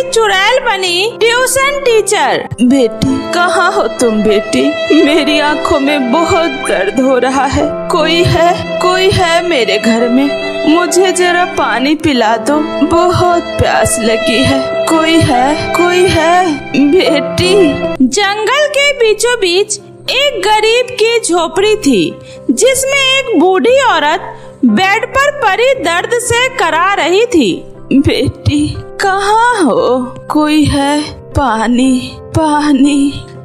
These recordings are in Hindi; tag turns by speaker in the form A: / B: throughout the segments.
A: चुड़ैल बनी ट्यूशन टीचर।
B: बेटी कहाँ हो तुम बेटी? मेरी आंखों में बहुत दर्द हो रहा है। कोई है मेरे घर में? मुझे जरा पानी पिला दो, बहुत प्यास लगी है। कोई है बेटी?
A: जंगल के बीचों बीच एक गरीब की झोपड़ी थी, जिसमें एक बूढ़ी औरत बेड पर पड़ी दर्द से करा रही थी।
B: बेटी कहाँ हो? कोई है? पानी।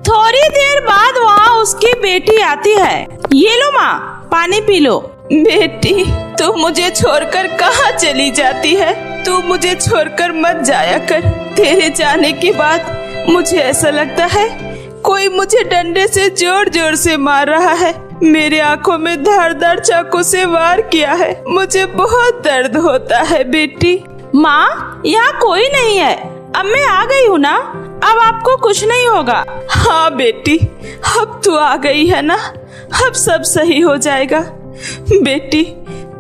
A: थोड़ी देर बाद वहाँ उसकी बेटी आती है। ये लो माँ, पानी पी लो।
B: बेटी तू मुझे छोड़कर कहाँ चली जाती है? तू मुझे छोड़कर मत जाया कर। तेरे जाने के बाद मुझे ऐसा लगता है कोई मुझे डंडे से जोर से मार रहा है। मेरे आंखों में धारदार चाकू से वार किया है। मुझे बहुत दर्द होता है बेटी।
A: माँ यहाँ कोई नहीं है, अब मैं आ गई हूँ ना, अब आपको कुछ नहीं होगा।
B: हाँ बेटी, अब तू आ गई है ना, अब सब सही हो जाएगा। बेटी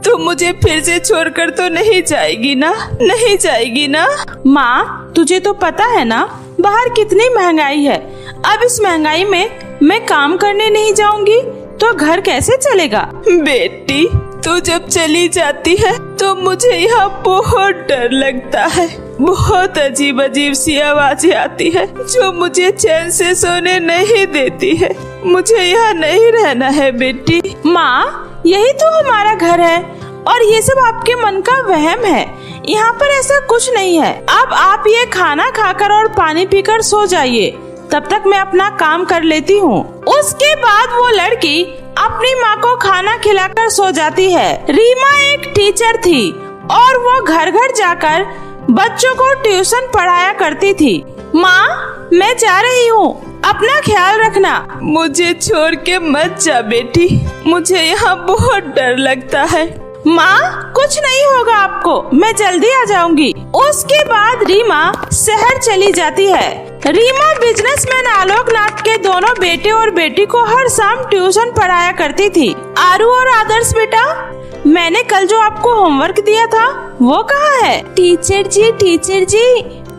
B: तू मुझे फिर से छोड़कर तो नहीं जाएगी ना?
A: माँ तुझे तो पता है ना बाहर कितनी महंगाई है। अब इस महंगाई में मैं काम करने नहीं जाऊंगी तो घर कैसे चलेगा?
B: बेटी तू जब चली जाती है तो मुझे यहाँ बहुत डर लगता है। बहुत अजीब सी आवाजें आती है जो मुझे चैन से सोने नहीं देती है। मुझे यहाँ नहीं रहना है बेटी।
A: माँ यही तो हमारा घर है और ये सब आपके मन का वहम है। यहाँ पर ऐसा कुछ नहीं है। अब आप ये खाना खाकर और पानी पीकर सो जाइए, तब तक मैं अपना काम कर लेती हूँ। उसके बाद वो लड़की अपनी माँ को खाना खिलाकर सो जाती है। रीमा एक टीचर थी और वो घर घर जाकर बच्चों को ट्यूशन पढ़ाया करती थी। माँ मैं जा रही हूँ, अपना ख्याल रखना।
B: मुझे छोड़ के मत जा बेटी, मुझे यहाँ बहुत डर लगता है।
A: माँ कुछ नहीं होगा आपको, मैं जल्दी आ जाऊंगी। उसके बाद रीमा शहर चली जाती है। रीमा बिजनेसमैन आलोकनाथ के दोनों बेटे और बेटी को हर शाम ट्यूशन पढ़ाया करती थी। आरू और आदर्श बेटा, मैंने कल जो आपको होमवर्क दिया था वो कहाँ है?
C: टीचर जी,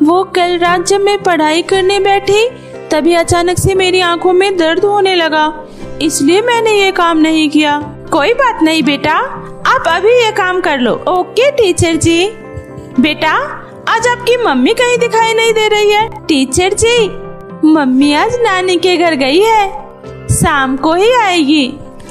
C: वो कल रात जब मैं पढ़ाई करने बैठी तभी अचानक से मेरी आंखों में दर्द होने लगा, इसलिए मैंने ये काम नहीं किया।
A: कोई बात नहीं बेटा, आप अभी ये काम कर लो।
C: ओके टीचर जी।
A: बेटा आज आपकी मम्मी कहीं दिखाई नहीं दे रही है।
C: टीचर जी, मम्मी आज नानी के घर गई है, शाम को ही आएगी।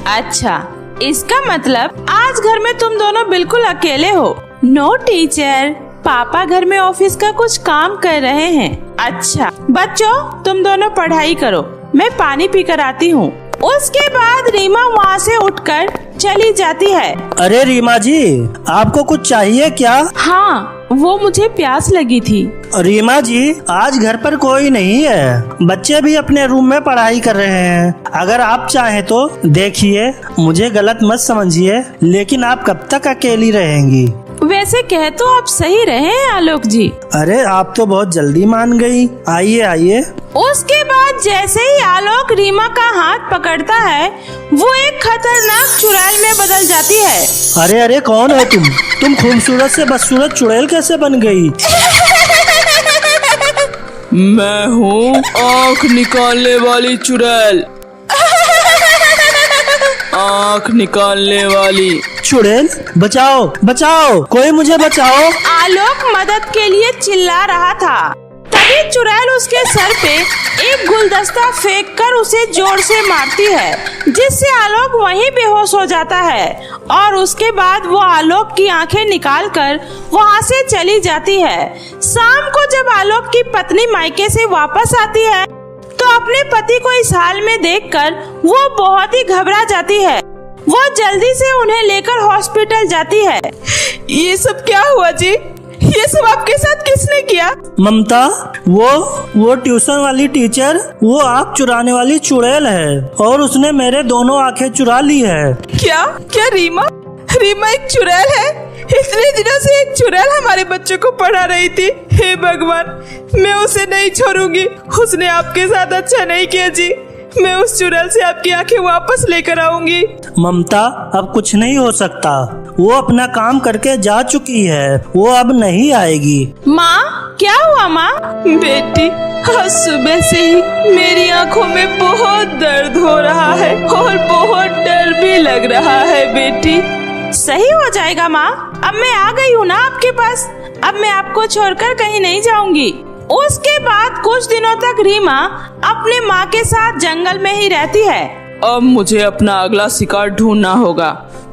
A: अच्छा, इसका मतलब आज घर में तुम दोनों बिल्कुल अकेले हो।
C: नो टीचर, पापा घर में ऑफिस का कुछ काम कर रहे हैं।
A: अच्छा बच्चों, तुम दोनों पढ़ाई करो, मैं पानी पीकर आती हूँ। उसके बाद रीमा वहाँ से उठकर चली जाती है।
D: अरे रीमा जी, आपको कुछ चाहिए क्या?
C: हाँ, वो मुझे प्यास लगी थी।
D: रीमा जी, आज घर पर कोई नहीं है, बच्चे भी अपने रूम में पढ़ाई कर रहे हैं। अगर आप चाहें तो देखिए, मुझे गलत मत समझिए, लेकिन आप कब तक अकेली रहेंगी?
C: वैसे कह तो आप सही रहे हैं आलोक जी।
D: अरे आप तो बहुत जल्दी मान गई। आइए।
A: उसके बाद जैसे ही आलोक रीमा का हाथ पकड़ता है, वो एक खतरनाक चुड़ैल में बदल जाती है।
D: अरे कौन है तुम? तुम खूबसूरत से बदसूरत चुड़ैल कैसे बन गई?
B: मैं हूँ आँख निकालने वाली चुड़ैल। आँख निकालने वाली
D: चुड़ैल, बचाओ, कोई मुझे बचाओ।
A: आलोक मदद के लिए चिल्ला रहा था, तभी चुड़ैल उसके सर पे एक गुलदस्ता फेंककर उसे जोर से मारती है, जिससे आलोक वहीं बेहोश हो जाता है। और उसके बाद वो आलोक की आंखें निकालकर वहाँ से चली जाती है। शाम को जब आलोक की पत्नी मायके से वापस आती है तो अपने पति को इस हाल में देखकर वो बहुत ही घबरा जाती है। वो जल्दी से उन्हें लेकर हॉस्पिटल जाती है।
B: ये सब क्या हुआ जी? ये सब आपके साथ किसने किया?
D: ममता, वो ट्यूशन वाली टीचर, वो आँख चुराने वाली चुड़ैल है और उसने मेरे दोनों आँखें चुरा ली है।
B: क्या रीमा एक चुड़ैल है? इतने दिनों से एक चुड़ैल हमारे बच्चों को पढ़ा रही थी। हे भगवान, मैं उसे नहीं छोड़ूंगी। उसने आपके साथ अच्छा नहीं किया जी। मैं उस चुड़ैल से आपकी आंखें वापस लेकर आऊंगी।
D: ममता, अब कुछ नहीं हो सकता, वो अपना काम करके जा चुकी है, वो अब नहीं आएगी।
A: माँ क्या हुआ माँ?
B: बेटी, आज सुबह से ही मेरी आंखों में बहुत दर्द हो रहा है और बहुत डर भी लग रहा है बेटी।
A: सही हो जाएगा माँ, अब मैं आ गई हूँ ना आपके पास। अब मैं आपको छोड़कर कहीं नहीं जाऊंगी। उसके बाद कुछ दिनों तक रीमा अपनी माँ के साथ जंगल में ही रहती है।
B: अब मुझे अपना अगला शिकार ढूंढना होगा,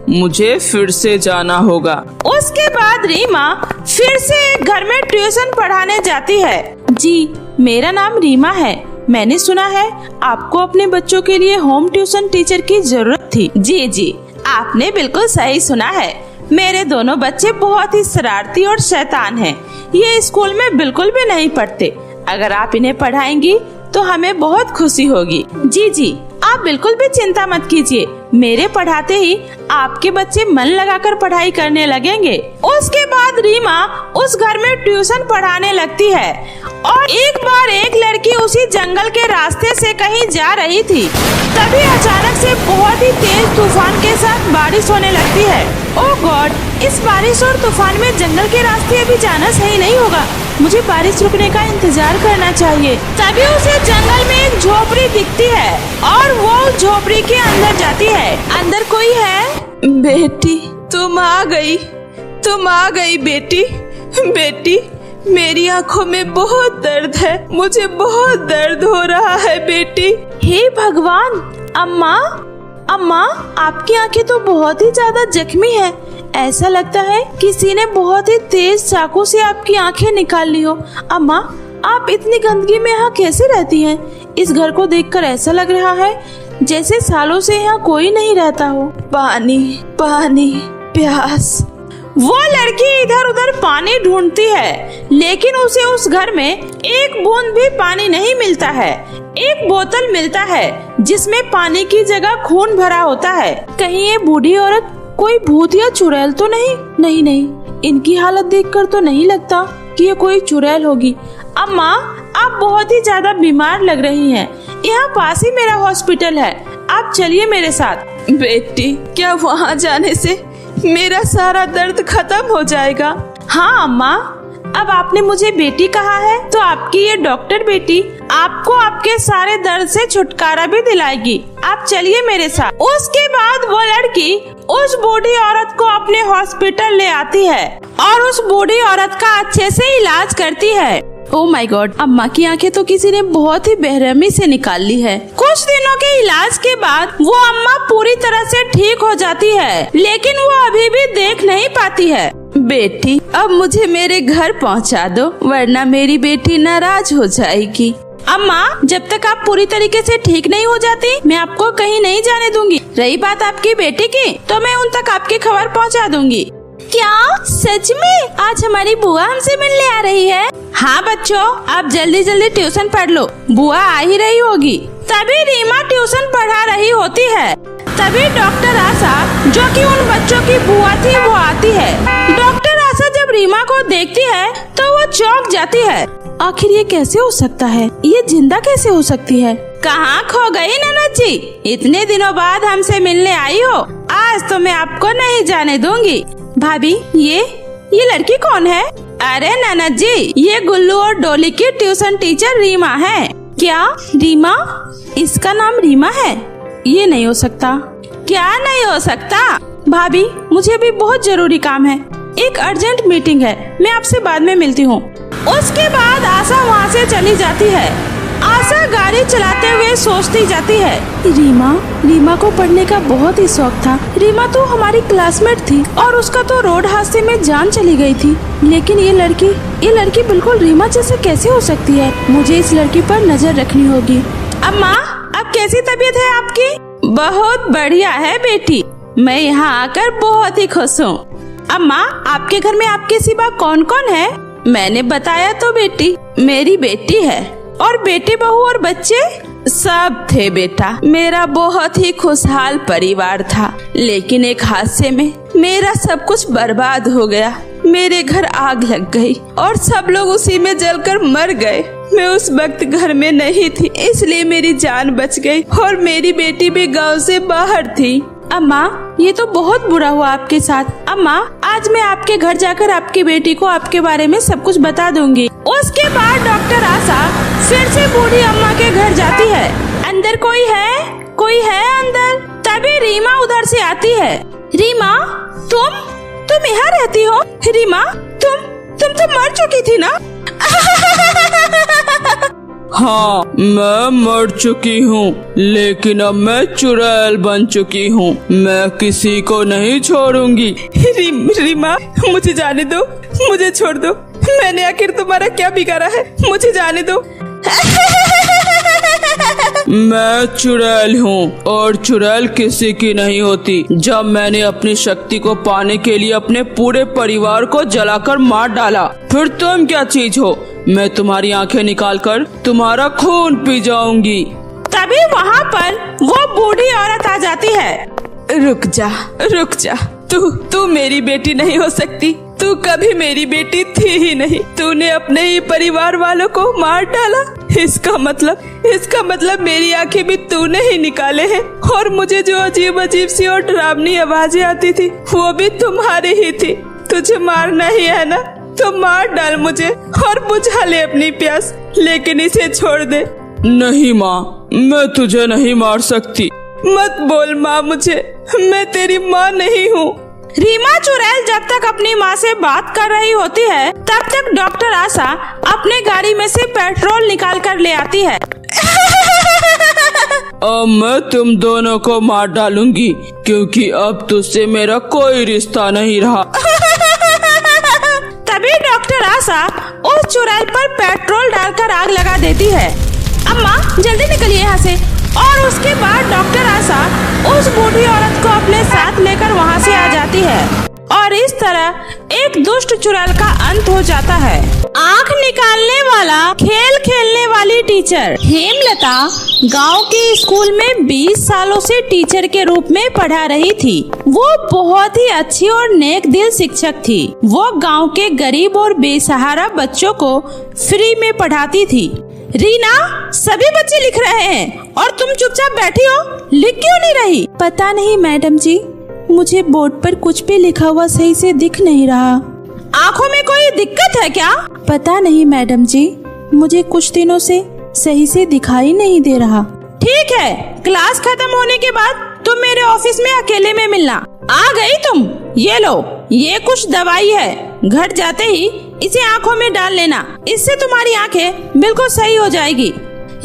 B: मुझे फिर से जाना होगा।
A: उसके बाद रीमा फिर से एक घर में ट्यूशन पढ़ाने जाती है।
C: जी, मेरा नाम रीमा है। मैंने सुना है आपको अपने बच्चों के लिए होम ट्यूशन टीचर की जरूरत थी।
A: जी, आपने बिल्कुल सही सुना है। मेरे दोनों बच्चे बहुत ही शरारती और शैतान हैं। ये स्कूल में बिल्कुल भी नहीं पढ़ते। अगर आप इन्हें पढ़ाएंगी तो हमें बहुत खुशी होगी। जी, आप बिल्कुल भी चिंता मत कीजिए। मेरे पढ़ाते ही आपके बच्चे मन लगाकर पढ़ाई करने लगेंगे। उसके बाद रीमा उस घर में ट्यूशन पढ़ाने लगती है और एक बार एक लड़की उसी जंगल के रास्ते से कहीं जा रही थी। तभी अचानक से बहुत ही तेज तूफान के साथ बारिश होने लगती है। ओह गॉड, इस बारिश और तूफान में जंगल के रास्ते अभी जाना सही नहीं होगा। मुझे बारिश रुकने का इंतजार करना चाहिए। तभी उसे जंगल में एक झोपड़ी दिखती है और वो झोपड़ी के अंदर जाती है। अंदर कोई है?
B: बेटी, तुम आ गई बेटी, मेरी आंखों में बहुत दर्द है, मुझे बहुत दर्द हो रहा है बेटी।
C: हे भगवान, अम्मा, आपकी आंखें तो बहुत ही ज्यादा जख्मी है। ऐसा लगता है किसी ने बहुत ही तेज चाकू से आपकी आंखें निकाल ली हो। अम्मा, आप इतनी गंदगी में यहाँ कैसे रहती हैं? इस घर को देखकर ऐसा लग रहा है जैसे सालों से यहाँ कोई नहीं रहता हो।
B: पानी, प्यास।
A: वो लड़की इधर उधर पानी ढूंढती है, लेकिन उसे उस घर में एक बूंद भी पानी नहीं मिलता है। एक बोतल मिलता है जिसमें पानी की जगह खून भरा होता है।
C: कहीं ये बूढ़ी औरत कोई भूत या चुड़ैल तो नहीं? नहीं, इनकी हालत देखकर तो नहीं लगता कि ये कोई चुड़ैल होगी।
A: अम्मा, आप बहुत ही ज्यादा बीमार लग रही हैं। यहाँ पास ही मेरा हॉस्पिटल है, आप चलिए मेरे साथ।
B: बेटी, क्या वहाँ जाने से मेरा सारा दर्द खत्म हो जाएगा?
A: हाँ अम्मा, अब आपने मुझे बेटी कहा है तो आपकी ये डॉक्टर बेटी आपको आपके सारे दर्द से छुटकारा भी दिलाएगी। आप चलिए मेरे साथ। उसके बाद वो लड़की उस बूढ़ी औरत को अपने हॉस्पिटल ले आती है और उस बूढ़ी औरत का अच्छे से इलाज करती है।
C: ओह माय गॉड, अम्मा की आंखें तो किसी ने बहुत ही बेरहमी से निकाल ली है।
A: कुछ दिनों के इलाज के बाद वो अम्मा पूरी तरह से ठीक हो जाती है, लेकिन वो अभी भी देख नहीं पाती है।
B: बेटी, अब मुझे मेरे घर पहुंचा दो, वरना मेरी बेटी नाराज हो जाएगी।
A: अम्मा, जब तक आप पूरी तरीके से ठीक नहीं हो जाती, मैं आपको कहीं नहीं जाने दूंगी। रही बात आपकी बेटी की, तो मैं उन तक आपकी खबर पहुंचा दूंगी।
C: क्या सच में आज हमारी बुआ हमसे मिलने आ रही है?
A: हाँ बच्चों, आप जल्दी जल्दी ट्यूशन पढ़ लो, बुआ आ ही रही होगी। तभी रीमा ट्यूशन पढ़ा रही होती है। तभी डॉक्टर आशा, जो कि उन बच्चों की बुआ थी, वो आती है। डॉक्टर आशा जब रीमा को देखती है तो वो चौंक जाती है।
C: आखिर ये कैसे हो सकता है? ये जिंदा कैसे हो सकती है?
A: कहाँ खो गई ननद जी? इतने दिनों बाद हमसे मिलने आई हो, आज तो मैं आपको नहीं जाने दूंगी।
C: भाभी,
A: ये लड़की कौन है? अरे ननद जी, ये गुल्लू और डोली की ट्यूशन टीचर रीमा है।
C: क्या रीमा? इसका नाम रीमा है? ये नहीं हो सकता।
A: क्या नहीं हो सकता?
C: भाभी, मुझे अभी बहुत जरूरी काम है, एक अर्जेंट मीटिंग है, मैं आपसे बाद में मिलती हूँ।
A: उसके बाद आशा वहाँ से चली जाती है। आशा गाड़ी चलाते हुए सोचती जाती है,
C: रीमा को पढ़ने का बहुत ही शौक था। रीमा तो हमारी क्लासमेट थी और उसका तो रोड हादसे में जान चली गई थी। लेकिन ये लड़की बिल्कुल रीमा जैसे कैसे हो सकती है? मुझे इस लड़की पर नजर रखनी होगी।
A: अम्मा, अब कैसी तबीयत है आपकी? बहुत बढ़िया है बेटी, मैं यहाँ आकर बहुत ही खुश हूँ। अम्मा, आपके घर में आपके सिवा कौन कौन है? मैंने बताया तो बेटी, मेरी बेटी है और बेटी बहू और बच्चे सब थे बेटा। मेरा बहुत ही खुशहाल परिवार था, लेकिन एक हादसे में मेरा सब कुछ बर्बाद हो गया। मेरे घर आग लग गई और सब लोग उसी में जलकर मर गए। मैं उस वक्त घर में नहीं थी, इसलिए मेरी जान बच गई और मेरी बेटी भी गांव से बाहर थी।
C: अम्मा, ये तो बहुत बुरा हुआ आपके साथ। अम्मा, आज मैं आपके घर जाकर आपकी बेटी को आपके बारे में सब कुछ बता दूंगी।
A: उसके बाद डॉक्टर आशा फिर से बूढ़ी अम्मा के घर जाती है। अंदर कोई है? कोई है अंदर? तभी रीमा उधर से आती है।
C: रीमा, तुम यहाँ रहती हो? रीमा, तुम तो मर चुकी थी ना?
B: हाँ, मैं मर चुकी हूँ, लेकिन अब मैं चुड़ैल बन चुकी हूँ। मैं किसी को नहीं छोड़ूंगी। रीमा, मुझे जाने दो, मुझे छोड़ दो। मैंने आखिर तुम्हारा क्या बिगाड़ा है? मुझे जाने दो। मैं चुड़ैल हूँ और चुड़ैल किसी की नहीं होती। जब मैंने अपनी शक्ति को पाने के लिए अपने पूरे परिवार को जलाकर मार डाला, फिर तुम क्या चीज हो? मैं तुम्हारी आंखें निकालकर तुम्हारा खून पी जाऊंगी।
A: तभी वहाँ पर वो बूढ़ी औरत आ जाती है।
B: रुक जा, तू मेरी बेटी नहीं हो सकती। तू कभी मेरी बेटी थी ही नहीं। तूने अपने ही परिवार वालों को मार डाला। इसका मतलब मेरी आंखें भी तूने ही निकाले हैं। और मुझे जो अजीब सी और डरावनी आवाजें आती थी, वो भी तुम्हारी ही थी। तुझे मारना ही है ना, तो मार डाल मुझे और बुझा ले अपनी प्यास, लेकिन इसे छोड़ दे। नहीं माँ, मैं तुझे नहीं मार सकती। मत बोल माँ मुझे, मैं तेरी माँ नहीं हूँ।
A: रीमा चुड़ैल जब तक अपनी माँ से बात कर रही होती है, तब तक डॉक्टर आशा अपने गाड़ी में से पेट्रोल निकाल कर ले आती है।
B: अब मैं तुम दोनों को मार डालूंगी, क्योंकि अब तुझसे मेरा कोई रिश्ता नहीं रहा।
A: तभी डॉक्टर आशा उस चुड़ैल पर पेट्रोल डालकर आग लगा देती है।
C: अम्मा, जल्दी निकलिए यहाँ से।
A: और उसके बाद डॉक्टर आशा उस बूढ़ी औरत को अपने साथ लेकर वहाँ से आ जाती है और इस तरह एक दुष्ट चुड़ैल का अंत हो जाता है। आँख निकालने वाला खेल खेलने वाली टीचर हेमलता गांव के स्कूल में 20 सालों से टीचर के रूप में पढ़ा रही थी। वो बहुत ही अच्छी और नेक दिल शिक्षक थी। वो गांव के गरीब और बेसहारा बच्चों को फ्री में पढ़ाती थी। रीना, सभी बच्चे लिख रहे हैं और तुम चुपचाप बैठी हो, लिख क्यों नहीं रही?
C: पता नहीं मैडम जी, मुझे बोर्ड पर कुछ भी लिखा हुआ सही से दिख नहीं रहा।
A: आँखों में कोई दिक्कत है क्या?
C: पता नहीं मैडम जी, मुझे कुछ दिनों से सही से दिखाई नहीं दे रहा।
A: ठीक है, क्लास खत्म होने के बाद तुम मेरे ऑफिस में अकेले में मिलना। आ गई तुम? ये लो, ये कुछ दवाई है। घर जाते ही इसे आँखों में डाल लेना, इससे तुम्हारी आँखें बिल्कुल सही हो जाएगी।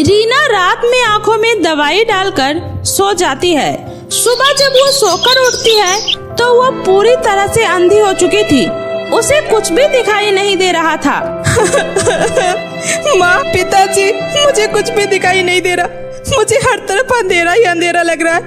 A: रीना रात में आँखों में दवाई डालकर सो जाती है। सुबह जब वो सोकर उठती है तो वो पूरी तरह से अंधी हो चुकी थी। उसे कुछ भी दिखाई नहीं दे रहा था।
B: माँ, पिताजी, मुझे कुछ भी दिखाई नहीं दे रहा। मुझे हर तरफ अंधेरा ही अंधेरा लग रहा है।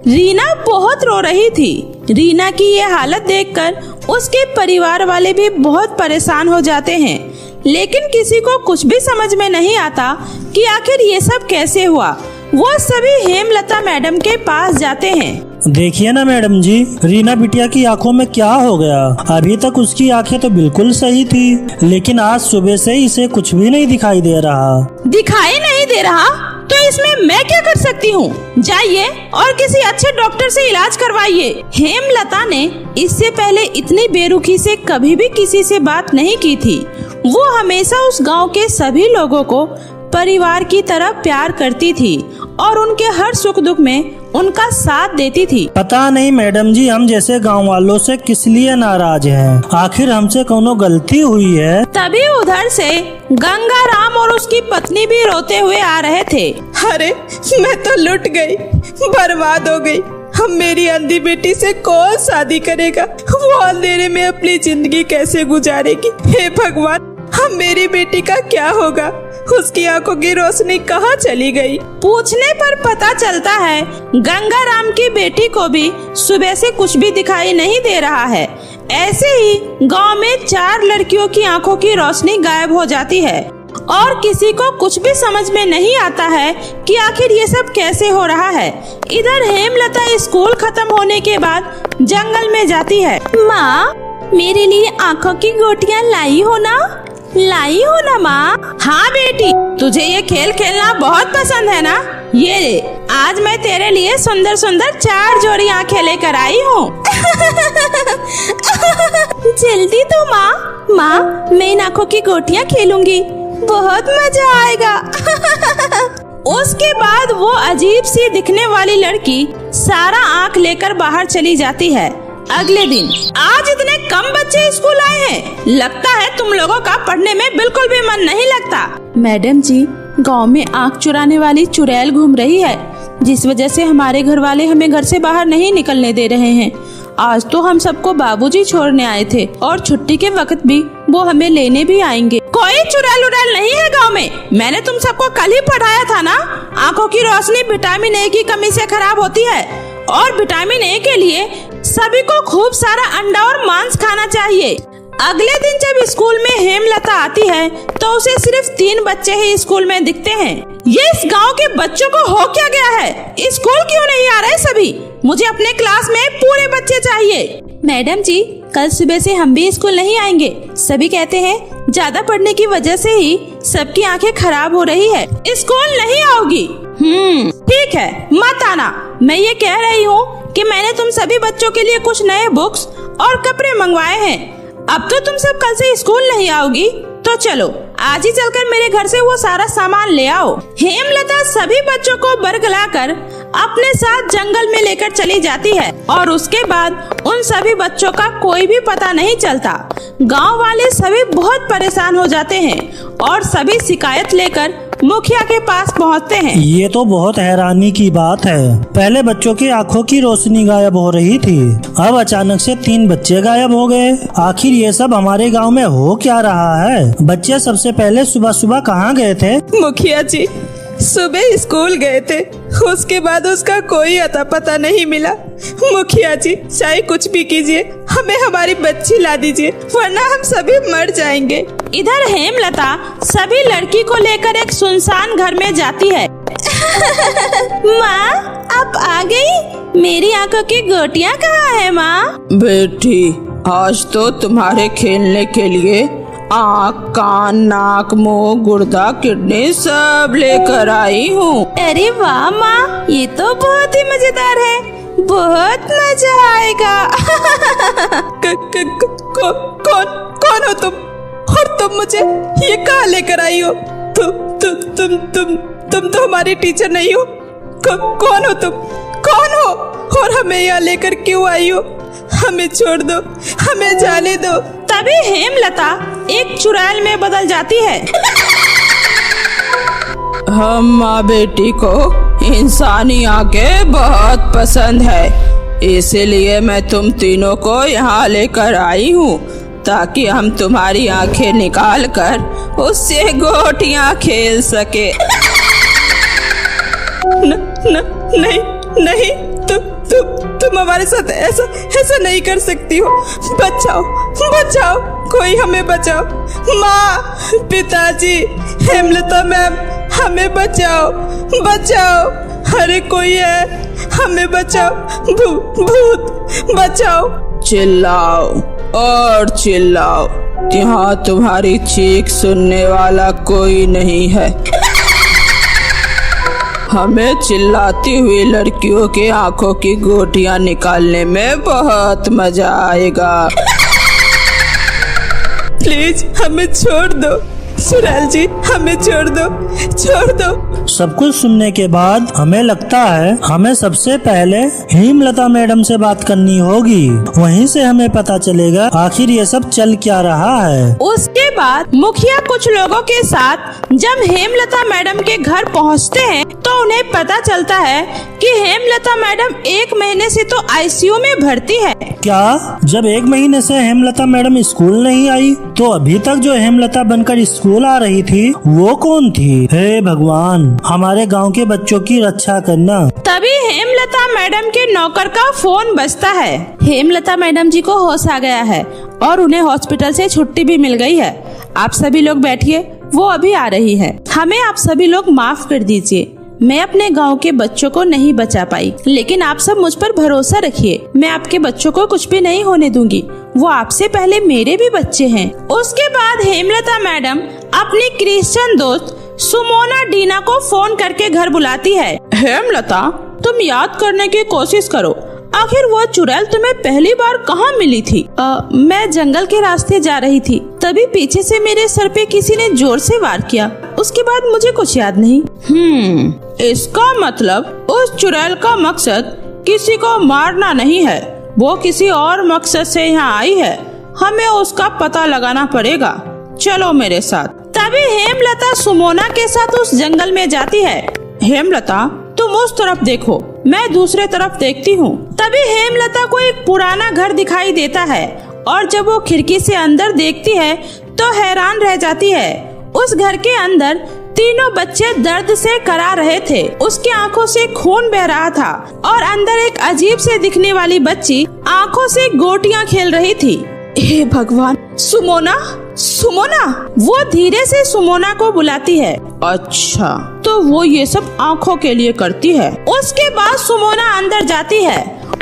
A: रीना बहुत रो रही थी। रीना की ये हालत देखकर उसके परिवार वाले भी बहुत परेशान हो जाते हैं, लेकिन किसी को कुछ भी समझ में नहीं आता कि आखिर ये सब कैसे हुआ। वो सभी हेमलता मैडम के पास जाते हैं।
D: देखिए ना मैडम जी, रीना बिटिया की आंखों में क्या हो गया? अभी तक उसकी आंखें तो बिल्कुल सही थी, लेकिन आज सुबह से इसे कुछ भी नहीं दिखाई दे रहा।
A: दिखाई नहीं दे रहा? तो इसमें मैं क्या कर सकती हूँ? जाइए और किसी अच्छे डॉक्टर से इलाज करवाइए। हेमलता ने इससे पहले इतनी बेरुखी से कभी भी किसी से बात नहीं की थी। वो हमेशा उस गांव के सभी लोगों को परिवार की तरह प्यार करती थी और उनके हर सुख दुख में उनका साथ देती थी।
D: पता नहीं मैडम जी, हम जैसे गांव वालों से किस लिए नाराज हैं? आखिर हमसे कोनो गलती हुई है?
A: तभी उधर से गंगाराम और उसकी पत्नी भी रोते हुए आ रहे थे।
B: अरे, मैं तो लुट गई, बर्बाद हो गई। हम मेरी अंधी बेटी से कौन शादी करेगा? वो अंधेरे में अपनी जिंदगी कैसे गुजारेगी? हे भगवान, हम मेरी बेटी का क्या होगा? उसकी आंखों की रोशनी कहाँ चली गई?
A: पूछने पर पता चलता है गंगाराम की बेटी को भी सुबह से कुछ भी दिखाई नहीं दे रहा है। ऐसे ही गांव में 4 लड़कियों की आंखों की रोशनी गायब हो जाती है और किसी को कुछ भी समझ में नहीं आता है कि आखिर ये सब कैसे हो रहा है। इधर हेमलता स्कूल खत्म होने के बाद जंगल में जाती है।
C: माँ, मेरे लिए आँखों की गोटियाँ लाई हो ना? लाई हूँ ना माँ।
A: हाँ बेटी, तुझे ये खेल खेलना बहुत पसंद है ना? ये ले, आज मैं तेरे लिए सुंदर सुंदर 4 जोड़ी आंखें लेकर आई हूँ।
C: जल्दी तो माँ। माँ, मैं इन आँखों की गोटियाँ खेलूंगी, बहुत मजा आएगा।
A: उसके बाद वो अजीब सी दिखने वाली लड़की सारा आंख लेकर बाहर चली जाती है। अगले दिन, आज इतने कम बच्चे स्कूल आए हैं, लगता है तुम लोगों का पढ़ने में बिल्कुल भी मन नहीं लगता।
C: मैडम जी, गांव में आँख चुराने वाली चुड़ैल घूम रही है, जिस वजह से हमारे घर वाले हमें घर से बाहर नहीं निकलने दे रहे हैं। आज तो हम सबको बाबूजी छोड़ने आए थे और छुट्टी के वक्त भी वो हमें लेने भी आएंगे।
A: कोई चुड़ैल उड़ैल नहीं है गांव में। मैंने तुम सबको कल ही पढ़ाया था ना, आंखों की रोशनी विटामिन ए की कमी से खराब होती है और विटामिन ए के लिए सभी को खूब सारा अंडा और मांस खाना चाहिए। अगले दिन जब स्कूल में हेमलता आती है तो उसे सिर्फ 3 बच्चे ही स्कूल में दिखते हैं। ये इस गांव के बच्चों को हो क्या गया है? स्कूल क्यों नहीं आ रहे सभी? मुझे अपने क्लास में पूरे बच्चे चाहिए।
C: मैडम जी, कल सुबह से हम भी स्कूल नहीं आएंगे। सभी कहते हैं ज्यादा पढ़ने की वजह से ही सबकी आंखें खराब हो रही है।
A: स्कूल नहीं आओगी? ठीक है, मत आना। मैं ये कह रही हूँ कि मैंने तुम सभी बच्चों के लिए कुछ नए बुक्स और कपड़े मंगवाए हैं। अब तो तुम सब कल से स्कूल नहीं आओगी, तो चलो आज ही चलकर मेरे घर से वो सारा सामान ले आओ। हेमलता सभी बच्चों को बरगलाकर अपने साथ जंगल में लेकर चली जाती है और उसके बाद उन सभी बच्चों का कोई भी पता नहीं चलता। गांव वाले सभी बहुत परेशान हो जाते हैं और सभी शिकायत लेकर मुखिया के पास पहुंचते हैं।
D: ये तो बहुत हैरानी की बात है। पहले बच्चों की आंखों की रोशनी गायब हो रही थी, अब अचानक से 3 बच्चे गायब हो गए। आखिर ये सब हमारे गांव में हो क्या रहा है? बच्चे सबसे पहले सुबह सुबह कहाँ गए थे?
B: मुखिया जी, सुबह स्कूल गए थे, उसके बाद उसका कोई अता पता नहीं मिला। मुखिया जी, चाहे कुछ भी कीजिए, हमें हमारी बच्ची ला दीजिए, वरना हम सभी मर जाएंगे।
A: इधर हेमलता सभी लड़की को लेकर एक सुनसान घर में जाती है।
C: माँ, आप आ गई? मेरी आंखों की गोटियाँ कहाँ है माँ?
B: बेटी, आज तो तुम्हारे खेलने के लिए आँख, कान, नाक, मुंह, गुर्दा, किडनी सब लेकर आई हूँ।
C: अरे वाह माँ, ये तो बहुत ही मजेदार है, बहुत मजा आएगा।
B: कौन हो तुम? और तुम मुझे ये कहाँ लेकर आई हो? तुम तो हमारी टीचर नहीं हो। कौन हो तुम? कौन हो और हमें यहाँ लेकर क्यों आई हो? हमें छोड़ दो, हमें जाने दो।
A: तभी हेमलता एक चुड़ैल में बदल जाती है।
B: हम माँ बेटी को इंसानी आंखें बहुत पसंद है, इसीलिए मैं तुम तीनों को यहाँ लेकर आई हूँ ताकि हम तुम्हारी आंखें निकाल कर उससे गोटियाँ खेल सके। नहीं, तुम हमारे साथ ऐसा नहीं कर सकती हो। बचाओ, कोई हमें बचाओ। माँ, पिताजी, हेमलता मैम, हमें बचाओ। अरे कोई है, हमें बचाओ। भूत, बचाओ। चिल्लाओ और चिल्लाओ, यहाँ तुम्हारी चीख सुनने वाला कोई नहीं है। हमें चिल्लाती हुई लड़कियों के आंखों की गोटियां निकालने में बहुत मजा आएगा। प्लीज हमें छोड़ दो, चुड़ैल जी, हमें छोड़ दो।
D: सब कुछ सुनने के बाद हमें लगता है हमें सबसे पहले हेमलता मैडम से बात करनी होगी, वहीं से हमें पता चलेगा आखिर ये सब चल क्या रहा है।
A: उसके बाद मुखिया कुछ लोगों के साथ जब हेमलता मैडम के घर पहुंचते हैं तो उन्हें पता चलता है कि हेमलता मैडम 1 महीने से तो आईसीयू में भर्ती है।
D: क्या? जब 1 महीने से हेमलता मैडम स्कूल नहीं आई तो अभी तक जो हेमलता बनकर स्कूल आ रही थी वो कौन थी? हे भगवान, हमारे गांव के बच्चों की रक्षा करना।
A: तभी हेमलता मैडम के नौकर का फोन बजता है।
C: हेमलता मैडम जी को होश आ गया है और उन्हें हॉस्पिटल से छुट्टी भी मिल गई है। आप सभी लोग बैठिए, वो अभी आ रही है। हमें आप सभी लोग माफ कर दीजिए, मैं अपने गांव के बच्चों को नहीं बचा पाई, लेकिन आप सब मुझ पर भरोसा रखिए, मैं आपके बच्चों को कुछ भी नहीं होने दूंगी। वो आपसे पहले मेरे भी बच्चे हैं।
A: उसके बाद हेमलता मैडम अपनी क्रिश्चियन दोस्त सुमोना डीना को फोन करके घर बुलाती है। हेमलता, तुम याद करने की कोशिश करो, आखिर वो चुड़ैल तुम्हें पहली बार कहाँ मिली थी?
C: मैं जंगल के रास्ते जा रही थी, तभी पीछे से मेरे सर पे किसी ने जोर से वार किया। उसके बाद मुझे कुछ याद नहीं।
A: इसका मतलब उस चुड़ैल का मकसद किसी को मारना नहीं है, वो किसी और मकसद से यहाँ आई है। हमें उसका पता लगाना पड़ेगा, चलो मेरे साथ। तभी हेमलता सुमोना के साथ उस जंगल में जाती है। हेमलता, तुम उस तरफ देखो, मैं दूसरे तरफ देखती हूँ। तभी हेमलता को एक पुराना घर दिखाई देता है और जब वो खिड़की से अंदर देखती है तो हैरान रह जाती है। उस घर के अंदर तीनों बच्चे दर्द से करा रहे थे। उसकी आंखों से खून बह रहा था और अंदर एक अजीब से दिखने वाली बच्ची आंखों से गोटियां खेल रही थी।
C: हे भगवान,
A: सुमोना, सुमोना! वो धीरे से सुमोना को बुलाती है। अच्छा, तो वो ये सब आंखों के लिए करती है। उसके बाद सुमोना अंदर जाती है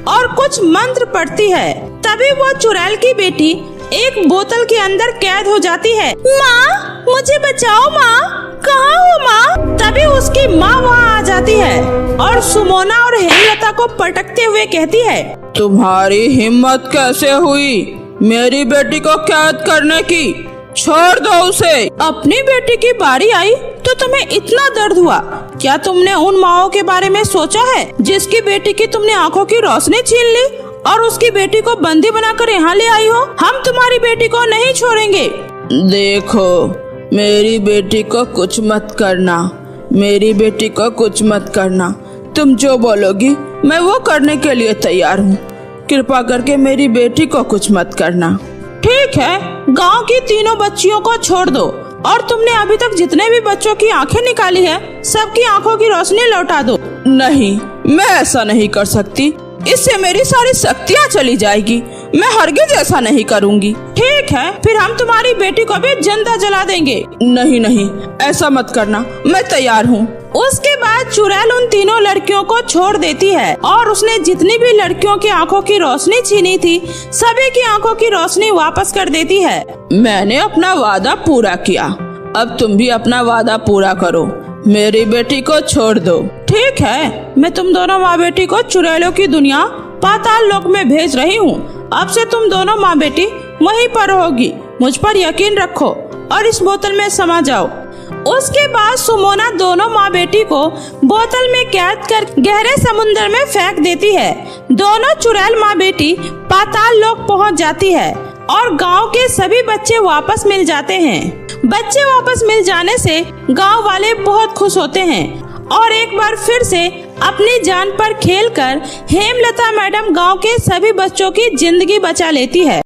A: और कुछ मंत्र पढ़ती है। तभी वो चुड़ैल की बेटी एक बोतल के अंदर कैद हो जाती है।
C: माँ, मुझे बचाओ माँ, कहाँ हो माँ?
A: तभी उसकी माँ वहाँ आ जाती है और सुमोना और हेमलता को पटकते हुए कहती है,
B: तुम्हारी हिम्मत कैसे हुई मेरी बेटी को कैद करने की? छोड़ दो उसे।
A: अपनी बेटी की बारी आई तो तुम्हें इतना दर्द हुआ? क्या तुमने उन माओं के बारे में सोचा है जिसकी बेटी की तुमने आंखों की रोशनी छीन ली और उसकी बेटी को बंदी बनाकर यहाँ ले आई हो? हम तुम्हारी बेटी को नहीं छोड़ेंगे।
B: देखो, मेरी बेटी को कुछ मत करना, मेरी बेटी को कुछ मत करना। तुम जो बोलोगी मैं वो करने के लिए तैयार हूँ। कृपा करके मेरी बेटी को कुछ मत करना।
A: ठीक है, गांव की तीनों बच्चियों को छोड़ दो और तुमने अभी तक जितने भी बच्चों की आंखें निकाली है सबकी आंखों की रोशनी लौटा दो।
B: नहीं, मैं ऐसा नहीं कर सकती, इससे मेरी सारी शक्तियाँ चली जाएगी। मैं हरगिज ऐसा नहीं करूँगी।
A: ठीक है, फिर हम तुम्हारी बेटी को भी जिंदा जला देंगे।
B: नहीं नहीं, ऐसा मत करना, मैं तैयार हूँ।
A: उसके बाद चुड़ैल उन तीनों लड़कियों को छोड़ देती है और उसने जितनी भी लड़कियों की आंखों की रोशनी छीनी थी सभी की आंखों की रोशनी वापस कर देती है।
B: मैंने अपना वादा पूरा किया, अब तुम भी अपना वादा पूरा करो, मेरी बेटी को छोड़ दो।
A: ठीक है, मैं तुम दोनों माँ बेटी को चुड़ैलों की दुनिया पाताल लोक में भेज रही हूँ। अब से तुम दोनों माँ बेटी वहीं पर होगी, मुझ पर यकीन रखो और इस बोतल में समा जाओ। उसके बाद सुमोना दोनों माँ बेटी को बोतल में कैद कर गहरे समुद्र में फेंक देती है। दोनों चुड़ैल माँ बेटी पाताल लोक पहुँच जाती है और गांव के सभी बच्चे वापस मिल जाते हैं। बच्चे वापस मिल जाने से गांव वाले बहुत खुश होते हैं और एक बार फिर से अपनी जान पर खेलकर हेमलता मैडम गांव के सभी बच्चों की जिंदगी बचा लेती है।